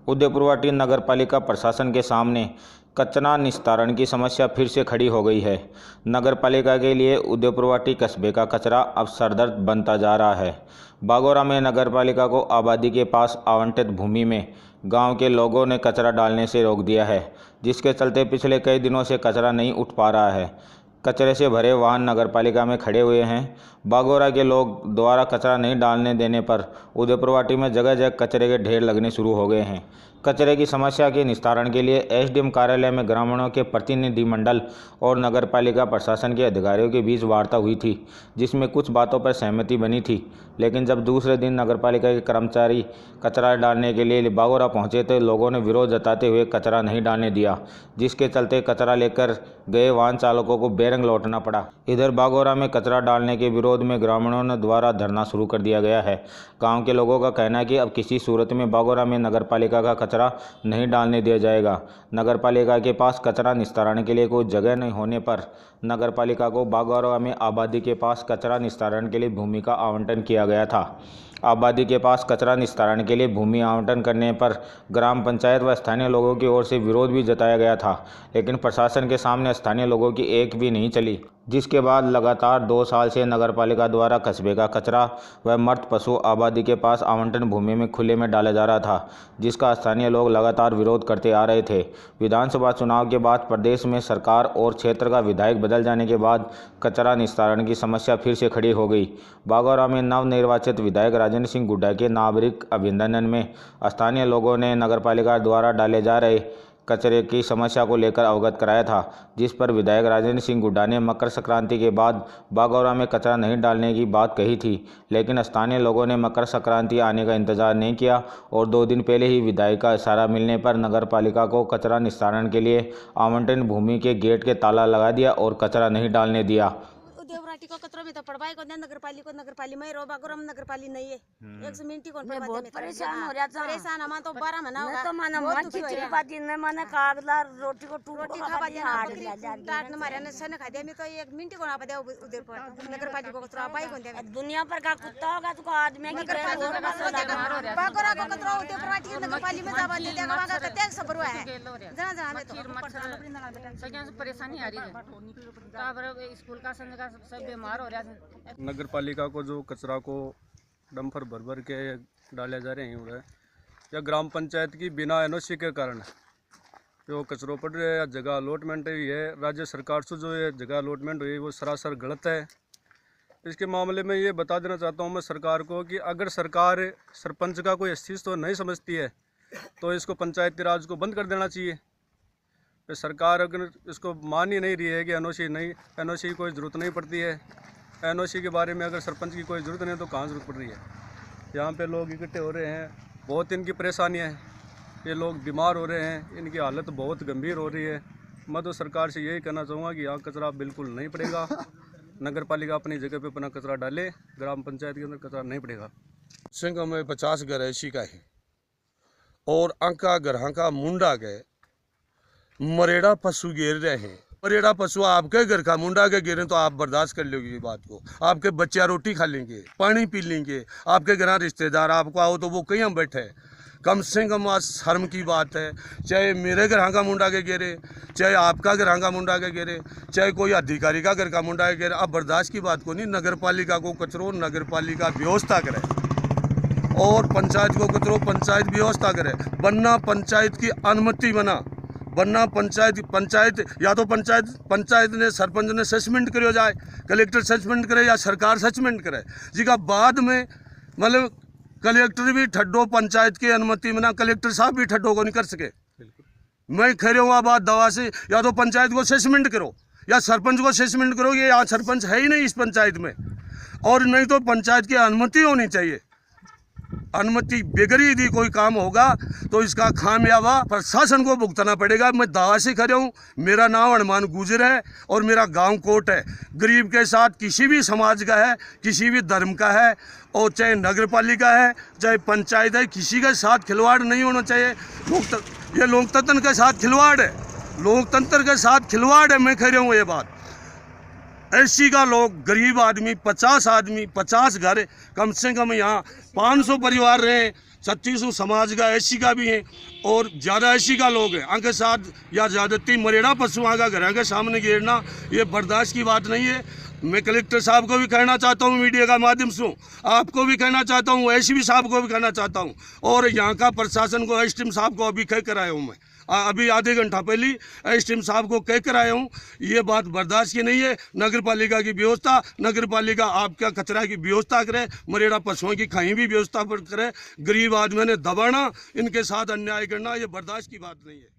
उदयपुरवाटी नगर पालिका प्रशासन के सामने कचरा निस्तारण की समस्या फिर से खड़ी हो गई है। नगर पालिका के लिए उदयपुरवाटी कस्बे का कचरा अब सरदर्द बनता जा रहा है। बागोरा में नगर पालिका को आबादी के पास आवंटित भूमि में गांव के लोगों ने कचरा डालने से रोक दिया है, जिसके चलते पिछले कई दिनों से कचरा नहीं उठ पा रहा है। कचरे से भरे वाहन नगर पालिका में खड़े हुए हैं। बागोरा के लोग द्वारा कचरा नहीं डालने देने पर उदयपुरवाटी में जगह जगह कचरे के ढेर लगने शुरू हो गए हैं। कचरे की समस्या के निस्तारण के लिए एसडीएम कार्यालय में ग्रामीणों के प्रतिनिधिमंडल और नगर पालिका प्रशासन के अधिकारियों के बीच वार्ता हुई थी, जिसमें कुछ बातों पर सहमति बनी थी। लेकिन जब दूसरे दिन नगर पालिका के कर्मचारी कचरा डालने के लिए बागोरा पहुंचे तो लोगों ने विरोध जताते हुए कचरा नहीं डालने दिया, जिसके चलते कचरा लेकर गए वाहन चालकों को बेरंग लौटना पड़ा। इधर बागोरा में कचरा डालने के विरोध में ग्रामीणों द्वारा धरना शुरू कर दिया गया है। गांव के लोगों का कहना है कि अब किसी सूरत में बागोरा में नगर पालिका का कचरा नहीं डालने दिया जाएगा। नगर पालिका के पास कचरा निस्तारण के लिए कोई जगह नहीं होने पर नगर पालिका को बागोरा में आबादी के पास कचरा निस्तारण के लिए भूमि का आवंटन किया गया था। आबादी के पास कचरा निस्तारण के लिए भूमि आवंटन करने पर ग्राम पंचायत व स्थानीय लोगों की ओर से विरोध भी जताया गया था, लेकिन प्रशासन के सामने स्थानीय लोगों की एक भी नहीं चली, जिसके बाद लगातार 2 साल से नगर पालिका द्वारा कस्बे का कचरा व मृत पशु आबादी के पास आवंटन भूमि में खुले में डाला जा रहा था, जिसका स्थानीय लोग लगातार विरोध करते आ रहे थे। विधानसभा चुनाव के बाद प्रदेश में सरकार और क्षेत्र का विधायक बदल जाने के बाद कचरा निस्तारण की समस्या फिर से खड़ी हो गई। बागोरा में नवनिर्वाचित विधायक राजेंद्र सिंह गुड्डा के नागरिक अभिनंदन में स्थानीय लोगों ने नगर पालिका द्वारा डाले जा रहे कचरे की समस्या को लेकर अवगत कराया था, जिस पर विधायक राजेंद्र सिंह गुड्डा ने मकर संक्रांति के बाद बागोरा में कचरा नहीं डालने की बात कही थी। लेकिन स्थानीय लोगों ने मकर संक्रांति आने का इंतजार नहीं किया और 2 दिन पहले ही विधायक का इशारा मिलने पर नगर पालिका को कचरा निस्तारण के लिए आवंटन भूमि के गेट के ताला लगा दिया और कचरा नहीं डालने दिया। उदयपुरवाटी को कचरो में तो पड़वाई को नगर पालिका में रो बागोरा में नगर पालिका नहीं है। 100 मिनट कौन पड़वा बहुत परेशान हो रहा था। परेशान हम तो 12 महीना होगा। तो माने मन खिचड़ी पाती ने माने कागला रोटी को रोटी खा पाती ना बकरी टाट न मारे न सन खा दे में तो 1 मिनट कौन आप दे उदयपुर नगर पालिका को कचरो पाई कौन दे। दुनिया पर का कुत्ता होगा तो आदमी की बागोरा को कचरो उदयपुरवाटी नगर पालिका में जावा दे देगा वहां का कते सबर हुआ है। जना जना में तो सगळ्यां परेशानी आ रही है। ताबर स्कूल का संग का सब बीमार हो रहा है। नगर पालिका को जो कचरा को डंपर भर भर के डाले जा रहे हैं या ग्राम पंचायत की बिना एनओसी के कारण जो कचरों पड़ रहे हैं, जगह अलॉटमेंट हुई है राज्य सरकार से, जो ये जगह अलॉटमेंट हुई है वो सरासर गलत है। इसके मामले में ये बता देना चाहता हूँ मैं सरकार को कि अगर सरकार सरपंच का कोई अस्तित्व नहीं समझती है तो इसको पंचायती राज को बंद कर देना चाहिए। तो सरकार अगर इसको मान ही नहीं रही है कि एनओसी की कोई ज़रूरत नहीं पड़ती है, एनओसी के बारे में अगर सरपंच की कोई ज़रूरत नहीं है तो कहाँ ज़रूरत पड़ रही है। यहाँ पे लोग इकट्ठे हो रहे हैं, बहुत इनकी परेशानियाँ हैं, ये लोग बीमार हो रहे हैं, इनकी हालत बहुत गंभीर हो रही है। मैं तो सरकार से यही कहना चाहूँगा कि यहाँ कचरा बिल्कुल नहीं पड़ेगा। नगर पालिका अपनी जगह पे अपना कचरा डाले, ग्राम पंचायत के अंदर कचरा नहीं पड़ेगा। सिंह में 50 घर ऐसी का है और अंका ग्रह का मुंडा गए मरेड़ा पशु गिर रहे हैं। मरेड़ा पशु आपके घर का मुंडा के गिरे तो आप बर्दाश्त कर लोगे ये बात को। आपके बच्चे रोटी खा लेंगे, पानी पी लेंगे, आपके घर रिश्तेदार आपको आओ तो वो कहीं बैठे। कम से कम आज शर्म की बात है, चाहे मेरे घर का मुंडा के गिरे, चाहे आपका घर का मुंडा के गिरे, चाहे कोई अधिकारी का घर का मुंडा के गिरे, अब बर्दाश्त की बात को नहीं। नगर पालिका को कचरो नगर पालिका व्यवस्था करे और पंचायत को कचरो पंचायत व्यवस्था करे, वरना पंचायत की अनुमति बना, वरना पंचायत या तो पंचायत ने सरपंच ने सस्पेंड करो जाए, कलेक्टर सस्पेंड करे या सरकार सस्पेंड करे, जिसका बाद में मतलब कलेक्टर भी ठड्डो पंचायत की अनुमति बिना कलेक्टर साहब भी ठड्डो को नहीं कर सके। मैं कह रहा हूँ बात दवा से, या तो पंचायत को सस्पेंड करो या सरपंच को सस्पेंड करो। ये यहाँ सरपंच है ही नहीं इस पंचायत में, और नहीं तो पंचायत की अनुमति होनी चाहिए। अनुमति बगैर यदि कोई काम होगा तो इसका खामियाबा प्रशासन को भुगतना पड़ेगा। मैं दावा से कर रहा हूँ, मेरा नाम हनुमान गुजर है और मेरा गांव कोट है। गरीब के साथ किसी भी समाज का है, किसी भी धर्म का है, और चाहे नगर पालिका है चाहे पंचायत है, किसी के साथ खिलवाड़ नहीं होना चाहिए। ये लोकतंत्र के साथ खिलवाड़ है, लोकतंत्र के साथ खिलवाड़ है। मैं कह रहा हूँ ये बात। ऐसी का लोग गरीब आदमी 50 आदमी 50 घर, कम से कम यहाँ 500 परिवार रहे, 36 समाज का एससी का भी है और ज़्यादा एससी का लोग हैं। अंक साथ या ज़्यादती मरेड़ा पशुओं का घर के सामने गिरना ये बर्दाश्त की बात नहीं है। मैं कलेक्टर साहब को भी कहना चाहता हूँ, मीडिया का माध्यम से आपको भी कहना चाहता हूँ, एसपी साहब को भी कहना चाहता हूँ और यहाँ का प्रशासन को एसडीएम साहब को अभी कह कर आया हूँ। मैं अभी आधे घंटा पहले एसडीएम साहब को कह कर आया हूँ। ये बात बर्दाश्त की नहीं है। नगर पालिका की व्यवस्था, नगर पालिका आपका कचरा की व्यवस्था करे, मरेड़ा पशुओं की कहीं भी व्यवस्था पर करे। गरीब आदमी ने दबाना, इनके साथ अन्याय करना ये बर्दाश्त की बात नहीं है।